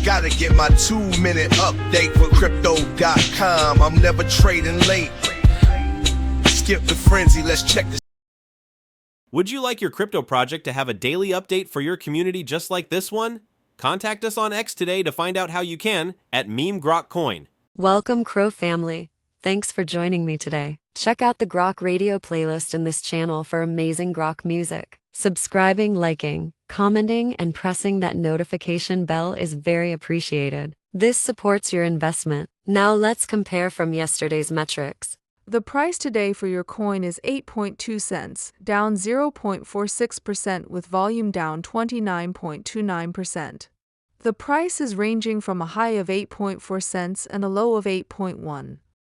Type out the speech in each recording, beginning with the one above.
Gotta get my 2-minute update for crypto.com. I'm never trading late. Skip the frenzy, let's check this. Would you like your crypto project to have a daily update for your community just like this one? Contact us on X today to find out how you can at @MemeGrokCoin. Welcome, CRO family. Thanks for joining me today. Check out the GROKRadio playlist in this channel for amazing Grok music. Subscribing, liking, commenting, and pressing that notification bell is very appreciated. This supports your investment. Now let's compare from yesterday's metrics. The price today for your coin is 8.2 cents, down 0.46% with volume down 29.29%. The price is ranging from a high of 8.4 cents and a low of 8.1.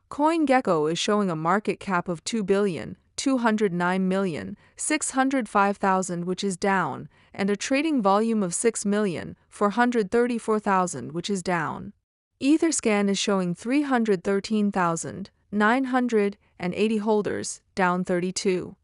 CoinGecko is showing a market cap of 2,209,605,000, which is down, and a trading volume of 6,434,000, which is down. Etherscan is showing 313,980 holders, down 32.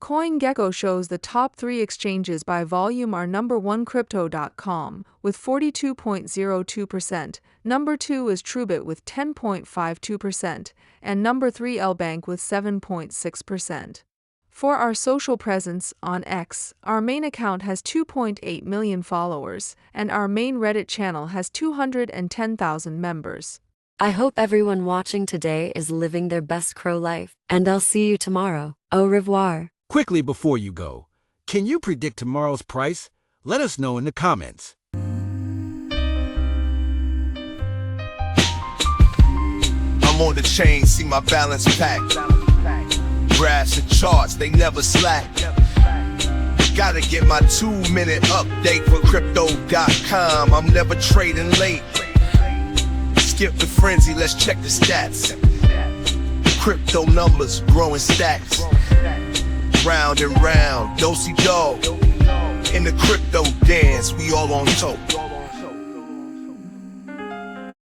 CoinGecko shows the top 3 exchanges by volume are number 1 Crypto.com with 42.02%, number 2 is Truebit with 10.52%, and number 3 LBank with 7.6%. For our social presence on X, our main account has 2.8 million followers, and our main Reddit channel has 210,000 members. I hope everyone watching today is living their best CRO life, and I'll see you tomorrow. Au revoir. Quickly before you go, can you predict tomorrow's price? Let us know in the comments. I'm on the chain, see my balance packed. Graphs and charts, they never slack. Gotta get my 2-minute update for crypto.com. I'm never trading late. Skip the frenzy, let's check the stats. Crypto numbers, growing stacks. Round and round, do-si-do. In the crypto dance, we all on top.